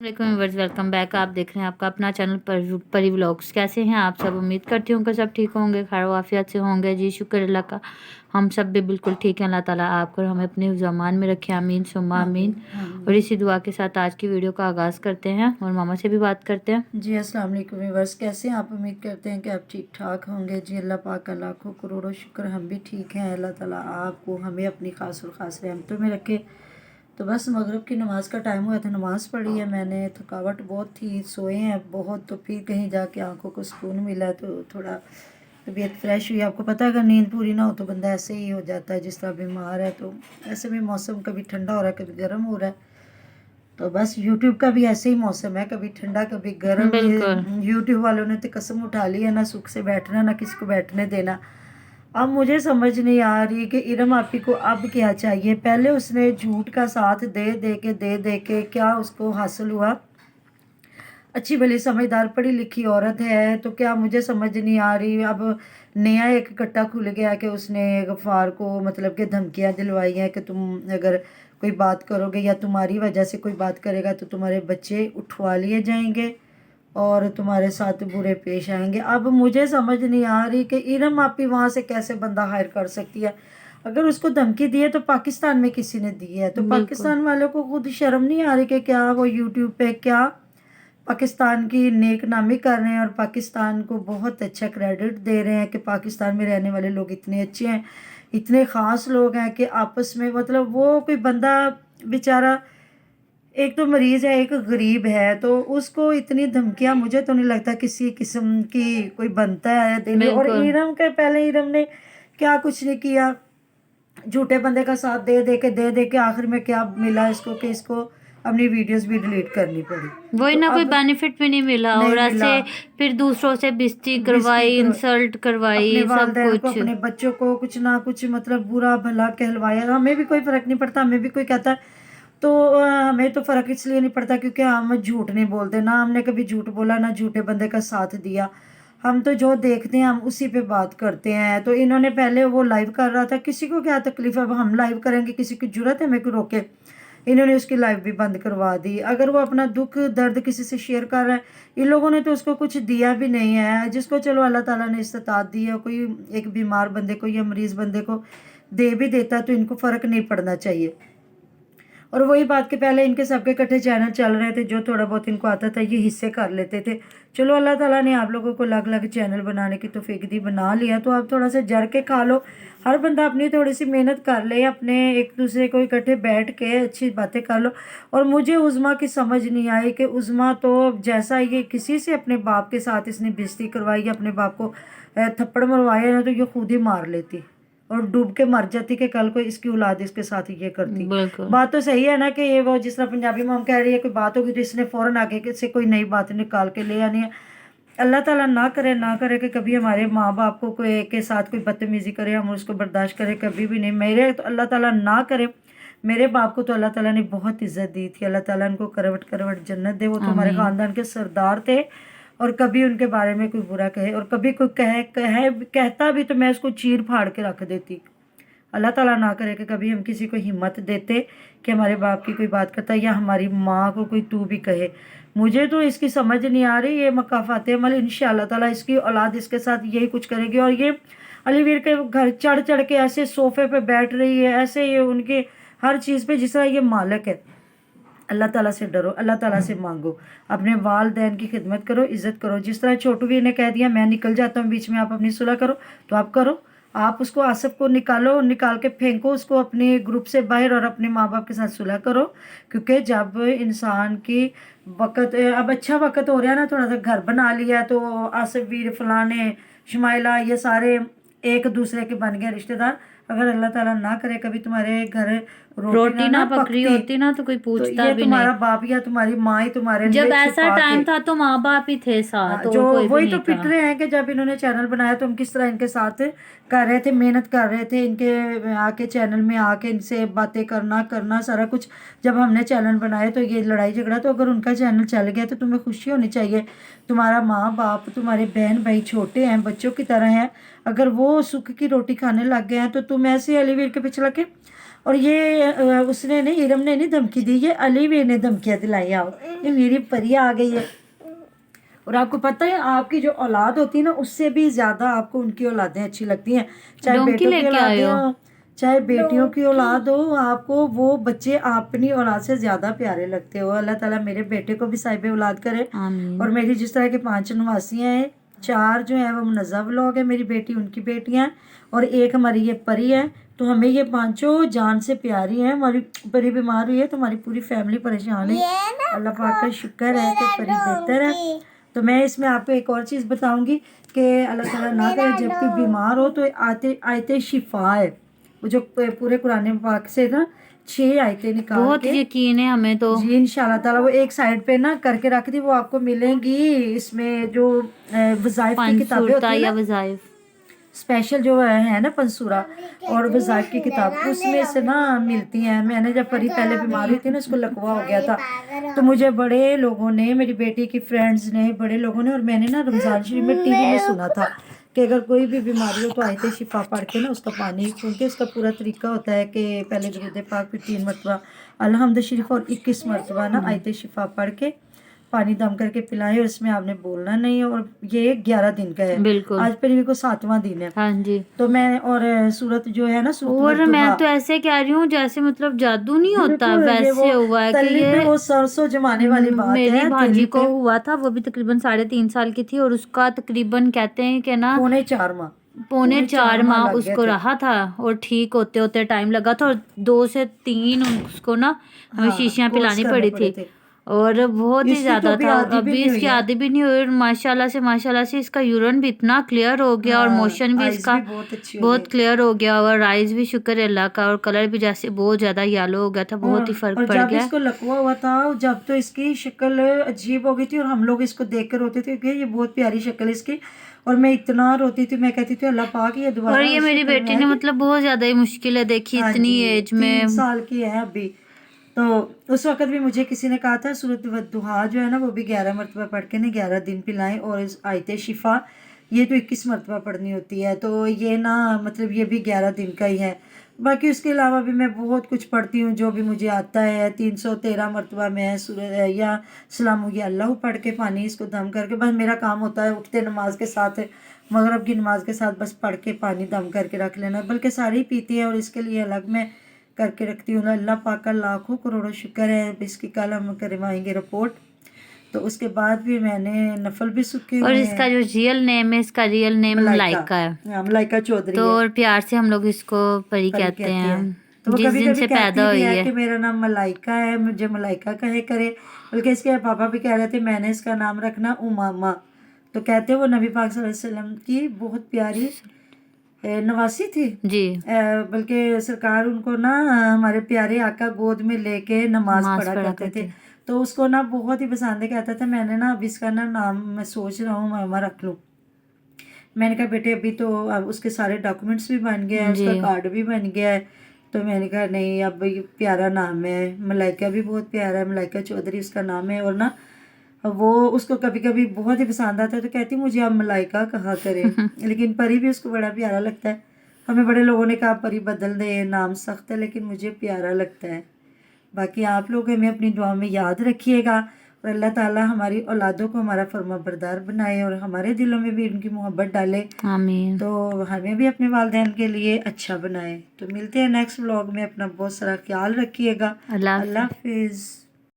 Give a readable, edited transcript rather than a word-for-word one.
Viewers, welcome back. आप देख रहे हैं आपका अपना चैनल परी व्लॉग्स। कैसे हैं आप सब? उम्मीद करती हूँ कि सब ठीक होंगे, खैर वाफियत से होंगे जी। शुक्र अल्लाह का, हम सब भी बिल्कुल ठीक हैं। अल्लाह ताला आपको हमें अपने ज़मान में रखे, आमीन सुम्मा आमीन। और इसी दुआ के साथ आज की वीडियो का आगाज़ करते हैं और मामा से भी बात करते हैं। जी अस्सलाम वालेकुम व्यूअर्स, कैसे हैं आप? उम्मीद करते हैं कि आप ठीक ठाक होंगे जी। अल्लाह पाक का लाखों करोड़ों शुक्र, हम भी ठीक हैं। अल्लाह ताला आपको हमें अपनी खास और ख़ास रहमतों में रखे। तो बस मगरिब की नमाज़ का टाइम हुआ था, नमाज़ पढ़ी है मैंने। थकावट बहुत थी, सोए हैं बहुत, तो फिर कहीं जाके आंखों को सुकून मिला तो थोड़ा तबीयत फ्रेश हुई। आपको पता है अगर नींद पूरी ना हो तो बंदा ऐसे ही हो जाता है जिस तरह बीमार है। तो ऐसे में मौसम कभी ठंडा हो रहा है, कभी गर्म हो रहा है। तो बस यूट्यूब का भी ऐसे ही मौसम है, कभी ठंडा कभी गर्म। बिल्कुल यूट्यूब वालों ने तो कसम उठा ली है, ना सुख से बैठना ना किसी को बैठने देना। अब मुझे समझ नहीं आ रही कि इरम आपी को अब क्या चाहिए। पहले उसने झूठ का साथ दे दे के क्या उसको हासिल हुआ। अच्छी भली समझदार पढ़ी लिखी औरत है, तो क्या मुझे समझ नहीं आ रही। अब नया एक कट्टा खुल गया कि उसने गफ़ार को मतलब कि धमकियां दिलवाई हैं कि तुम अगर कोई बात करोगे या तुम्हारी वजह से कोई बात करेगा तो तुम्हारे बच्चे उठवा लिए जाएंगे और तुम्हारे साथ बुरे पेश आएंगे। अब मुझे समझ नहीं आ रही कि इरम आपी वहाँ से कैसे बंदा हायर कर सकती है। अगर उसको धमकी दी है तो पाकिस्तान में किसी ने दी है, तो बिल्कुल पाकिस्तान वालों को खुद शर्म नहीं आ रही कि क्या वो यूट्यूब पे क्या पाकिस्तान की नेक नामी कर रहे हैं और पाकिस्तान को बहुत अच्छा क्रेडिट दे रहे हैं कि पाकिस्तान में रहने वाले लोग इतने अच्छे हैं, इतने ख़ास लोग हैं कि आपस में मतलब वो कोई बंदा बेचारा एक तो मरीज़ है एक गरीब है, तो उसको इतनी धमकियां मुझे तो नहीं लगता किसी किस्म की कोई बनता है दिल। और बिल्कुल इरम के पहले इरम ने क्या कुछ नहीं किया, झूठे बंदे का साथ दे दे के आखिर में क्या मिला इसको कि इसको अपनी वीडियोस भी डिलीट करनी पड़ी। वही तो ना, कोई अब बेनिफिट भी नहीं मिला नहीं और मिला, ऐसे फिर दूसरों से बेइज्जती बेइज्जती करवाई, करो, इंसल्ट अपने करवाई, सब वालिदैन को कुछ। अपने बच्चों को कुछ ना कुछ मतलब बुरा भला कहलवाया। हमें भी कोई फ़र्क नहीं पड़ता, हमें भी कोई कहता है तो हमें तो फ़र्क इसलिए नहीं पड़ता क्योंकि हम झूठ नहीं बोलते, ना हमने कभी झूठ बोला ना झूठे बंदे का साथ दिया। हम तो जो देखते हैं हम उसी पे बात करते हैं। तो इन्होंने पहले वो लाइव कर रहा था, किसी को क्या तकलीफ है, अब हम लाइव करेंगे, किसी की जरूरत है हमें को रोके। इन्होंने उसकी लाइव भी बंद करवा दी। अगर वो अपना दुख दर्द किसी से शेयर कर रहा है, इन लोगों ने तो उसको कुछ दिया भी नहीं है, जिसको चलो अल्लाह ताला ने इस्तात दी है। कोई एक बीमार बंदे को या मरीज़ बंदे को दे भी देता तो इनको फ़र्क नहीं पड़ना चाहिए। और वही बात के पहले इनके सबके इकट्ठे चैनल चल रहे थे, जो थोड़ा बहुत इनको आता था ये हिस्से कर लेते थे। चलो अल्लाह ताला ने आप लोगों को अलग अलग चैनल बनाने की तौफीक दी, बना लिया, तो आप थोड़ा सा जर के खा लो। हर बंदा अपनी थोड़ी सी मेहनत कर ले, अपने एक दूसरे को इकट्ठे बैठ के अच्छी बातें कर लो। और मुझे उज़मा की समझ नहीं आई कि उज़मा तो जैसा ये किसी से अपने बाप के साथ इसने बेइज्जती करवाई, अपने बाप को थप्पड़ मरवाया ना, तो ये खुद ही मार लेती और डूब के मर जाती कि कल को इसकी औलाद इसके साथ ये करती। बिल्कुल बात तो सही है ना कि ये वो जिस तरह पंजाबी में हम कह रही है कोई बात होगी तो इसने फ़ौरन आगे से कोई नई बात निकाल के ले आनी है। अल्लाह ताला ना करे कि कभी हमारे माँ बाप को कोई के साथ कोई बदतमीज़ी करे, हम उसको बर्दाश्त करें, कभी भी नहीं। मेरे तो अल्लाह ताला ना करे। मेरे बाप को तो अल्लाह ताला ने बहुत इज्जत दी थी, अल्लाह ताला उनको करवट करवट जन्नत दे। वो तो हमारे आमीन। ख़ानदान के सरदार थे और कभी उनके बारे में कोई बुरा कहे और कभी कोई कहता भी तो मैं उसको चीर फाड़ के रख देती। अल्लाह ताला ना करे कि कभी हम किसी को हिम्मत देते कि हमारे बाप की कोई बात करता या हमारी माँ को कोई तू भी कहे। मुझे तो इसकी समझ नहीं आ रही। ये मकाफात अमल इंशाअल्लाह ताला इसकी औलाद इसके साथ यही कुछ करेगी। और ये अलीवीर के घर चढ़ चढ़ के ऐसे सोफे पे बैठ रही है, ऐसे ये उनके हर चीज़ पे जिस तरह ये मालिक है। अल्लाह ताला से डरो, अल्लाह ताला से मांगो, अपने वालदैन की खिदमत करो, इज़्ज़त करो। जिस तरह छोटू वीर ने कह दिया मैं निकल जाता हूँ बीच में, आप अपनी सुलह करो तो आप करो। आप उसको आसिफ को निकालो, निकाल के फेंको उसको अपने ग्रुप से बाहर और अपने माँ बाप के साथ सुलह करो। क्योंकि जब इंसान की वक़्त अब अच्छा वक़्त हो रहा है ना, थोड़ा सा घर बना लिया तो आसिफ वीर फलाने शमाइला ये सारे एक दूसरे के बन गए रिश्तेदार। अगर अल्लाह ताला ना करे कभी तुम्हारे घर रोटी रोटी ना ना पकड़ी पकती होती ना तो कोई तो पूछता ये भी नहीं। तुम्हारा बाप या तुम्हारी माँ ही तुम्हारे जब लिए ऐसा छिपा के टाइम था तो माँ बाप ही थे हाँ, साथ, जो और कोई भी वही नहीं तो था। पिट रहे हैं कि जब इन्होंने चैनल बनाया तो हम किस तरह इनके साथ कर रहे थे, मेहनत कर रहे थे, इनके आके चैनल में आके इनसे बातें करना करना सारा कुछ। जब हमने चैनल बनाए तो ये लड़ाई झगड़ा, तो अगर उनका चैनल चल गया तो तुम्हें खुशी होनी चाहिए। तुम्हारा माँ बाप तुम्हारे बहन भाई छोटे हैं, बच्चों की तरह हैं, अगर वो सुख की रोटी खाने लग गए हैं तो तुम ऐसे अलीवीर के पीछे लगे اور یہ اس نے نہیں، ارم نے نہیں دھمکی دی، یہ علی بھی نے دھمکیاں دلائی، آؤ یہ میری پری آ گئی ہے۔ اور آپ کو پتہ ہے آپ کی جو اولاد ہوتی ہے نا، اس سے بھی زیادہ آپ کو ان کی اولادیں اچھی لگتی ہیں، چاہے ڈونکی بیٹوں لے کی کے آئے اولادیں ہو؟ ہوں چاہے بیٹیوں کی اولاد ہو، آپ کو وہ بچے اپنی اولاد سے زیادہ پیارے لگتے ہو۔ اللہ تعالیٰ میرے بیٹے کو بھی صاحب اولاد کرے، آمین۔ اور میری جس طرح کے 5 نواسیاں ہیں، 4 جو ہیں وہ منظم لوگ ہیں، میری بیٹی ان کی بیٹیاں ہیں، اور ایک ہماری یہ پری ہے، تو ہمیں یہ 5 جان سے پیاری ہیں۔ ہماری پری بیمار ہوئی ہے تو ہماری پوری فیملی پریشان ہے، اللہ پاک کا شکر ہے کہ پری بہتر ہے۔ تو میں اس میں آپ کو ایک اور چیز بتاؤں گی کہ اللہ تعالیٰ نہ کرے جب کوئی بیمار ہو تو آیت شفا ہے، وہ جو پورے قرآن پاک سے نا 6 آیتیں نکال بہت کے، یقین ہے ہمیں تو۔ جی انشاءاللہ تعالیٰ وہ ایک سائڈ پہ نا کر کے رکھ دی، وہ آپ کو ملیں گی اس میں جو وظائف کی کتابیں پنصورتا ہوتی ہیں یا نا، وظائف، اسپیشل جو ہے نا پنصورہ اور وظائف کی کتاب، اس میں سے نا ملتی ہیں۔ میں نے جب پری پہلے بیمار ہوئی تھی نا، اس کو لکوا ہو گیا تھا، تو مجھے بڑے لوگوں نے، میری بیٹی کی فرینڈز نے، بڑے لوگوں نے، اور میں نے نا رمضان شریف میں ٹی وی میں سنا تھا کہ اگر کوئی بھی بیماری ہو تو آیت شفا پڑھ کے نا اس کا پانی، کیونکہ اس کا پورا طریقہ ہوتا ہے کہ پہلے درود پاک، پھر 3 مرتبہ الحمد شریف، اور 21 مرتبہ نا آیت شفا پڑھ کے پانی دم کر کے پلائیں، اور اس میں آپ نے بولنا نہیں ہے، اور یہ 11 دن کا ہے، بالکل۔ آج پری کو 7واں دن ہے۔ ہاں جی۔ تو میں اور سورت جو ہے نا سورت اور میں والضحیٰ، تو ایسے کہہ رہی ہوں جیسے مطلب جادو نہیں ہوتا، بالکل یہ وہ ویسے ہوا ہے کہ تلی پہ یہ وہ سرسوں جمانے والی بات میری ہے، بھانجی تیلی کو پہ ہوا تھا، وہ بھی تقریباً 3.5 سال کی تھی، اور اس کا تقریباً کہتے ہیں کہ نا 4.25 ماہ، 4.25 ماہ لگ اس گئے کو تھے۔ رہا تھا، اور ٹھیک ہوتے ہوتے ٹائم لگا تھا، اور 2 سے 3 اس کو نا ہمیں ہاں شیشیاں کورس پلانی کرنے پڑی پڑے تھی، تھے، اور بہت ہی اس کی تو زیادہ ابھی تھا۔ آدھی بھی ابھی نہیں اس کی ہوئی ہے۔ عادی بھی نہیں ہوئی، اور ماشاءاللہ سے اس کا یورین بھی اتنا کلیئر ہو گیا، اور ہاں موشن بھی اس آئز کا بھی بہت اچھی ہو گئی، بہت کلیئر ہو گیا، اور آئز بھی شکر ہے اللہ کا، اور کلر بھی جیسے بہت زیادہ یالو ہو گیا تھا، اور بہت ہی فرق پڑ جب گیا اس کو لکوا ہوا تھا، جب تو اس کی شکل عجیب ہو گئی تھی، اور ہم لوگ اس کو دیکھ کر روتے تھے کہ یہ بہت پیاری شکل ہے اس کی، اور میں اتنا روتی تھی، میں کہتی تھی اللہ پاک یہ اور دوبارہ یہ اس میری شکل میں بیٹی آئے نے گی۔ مطلب بہت زیادہ ہی مشکل ہے دیکھی ہاں اتنی جی، ایج میں۔ 3 سال کی ہے ابھی۔ تو اس وقت بھی مجھے کسی نے کہا تھا سورۃ والضحیٰ جو ہے نا وہ بھی 11 مرتبہ پڑھ کے نا 11 دن پلائیں، اور اس آیت شفا یہ تو 21 مرتبہ پڑھنی ہوتی ہے، تو یہ نا مطلب یہ بھی 11 دن کا ہی ہے۔ باقی اس کے علاوہ بھی میں بہت کچھ پڑھتی ہوں جو بھی مجھے آتا ہے، 313 مرتبہ میں سورہ یا سلام یا اللہ پڑھ کے پانی اس کو دم کر کے، بس میرا کام ہوتا ہے اٹھتے نماز کے ساتھ، مغرب کی نماز کے ساتھ بس پڑھ کے پانی دم کر کے رکھ لینا، بلکہ سارے ہی پیتی ہیں، اور اس کے لیے الگ میں کر کے رکھتی ہوں۔ اللہ پاک کا لاکھوں کروڑوں شکر ہے، اس کی کل ہم کروائیں گے رپورٹ، تو اس کے بعد بھی میں نے نفل بھی سکے اور ہوئے اس ہیں۔ کا جو ریئل نیم ہے، اس کا ریئل نیم ملائکہ، ملائکہ ہے، ہاں ملائکہ تو چودھری ہے، اور پیار سے ہم لوگ اس کو پری پری کہتے ہیں، تو وہ جس کبھی دن کبھی سے کہتی پیدا بھی ہوئی ہے ہے۔ کہ میرا نام ملائکہ ہے، مجھے ملائکہ کہے کرے، بلکہ اس کے پاپا بھی کہہ رہے تھے میں نے اس کا نام رکھنا امامہ، تو کہتے وہ نبی پاک صلی اللہ علیہ وسلم کی بہت پیاری نواسی تھی، جی، بلکہ سرکار ان کو نا ہمارے پیارے آقا گود میں لے کے نماز نماز پڑھا پڑھا کرتے تھے، کرتے۔ تو اس کو نا بہت ہی پسند ہے، کہتا تھا میں نے نا اب اس کا نا نام میں سوچ رہا ہوں ماما رکھ لوں۔ میں نے کہا بیٹے ابھی تو اب اس کے سارے ڈاکومنٹس بھی بن گئے ہیں، اس کا جی، کارڈ بھی بن گیا ہے، تو میں نے کہا نہیں اب یہ پیارا نام ہے، ملائکہ بھی بہت پیارا ہے، ملائکہ چودھری اس کا نام ہے، اور نا وہ اس کو کبھی کبھی بہت ہی پسند آتا ہے، تو کہتی مجھے آپ ملائکہ کہا کرے، لیکن پری بھی اس کو بڑا پیارا لگتا ہے۔ ہمیں بڑے لوگوں نے کہا پری بدل دے، نام سخت ہے، لیکن مجھے پیارا لگتا ہے۔ باقی آپ لوگ ہمیں اپنی دعا میں یاد رکھیے گا، اور اللہ تعالیٰ ہماری اولادوں کو ہمارا فرما بردار بنائے، اور ہمارے دلوں میں بھی ان کی محبت ڈالے، آمین۔ تو ہمیں بھی اپنے والدین کے لیے اچھا بنائے۔ تو ملتے ہیں نیکسٹ ولاگ میں، اپنا بہت سارا خیال رکھیے گا، اللہ اللہ حافظ۔ حافظ۔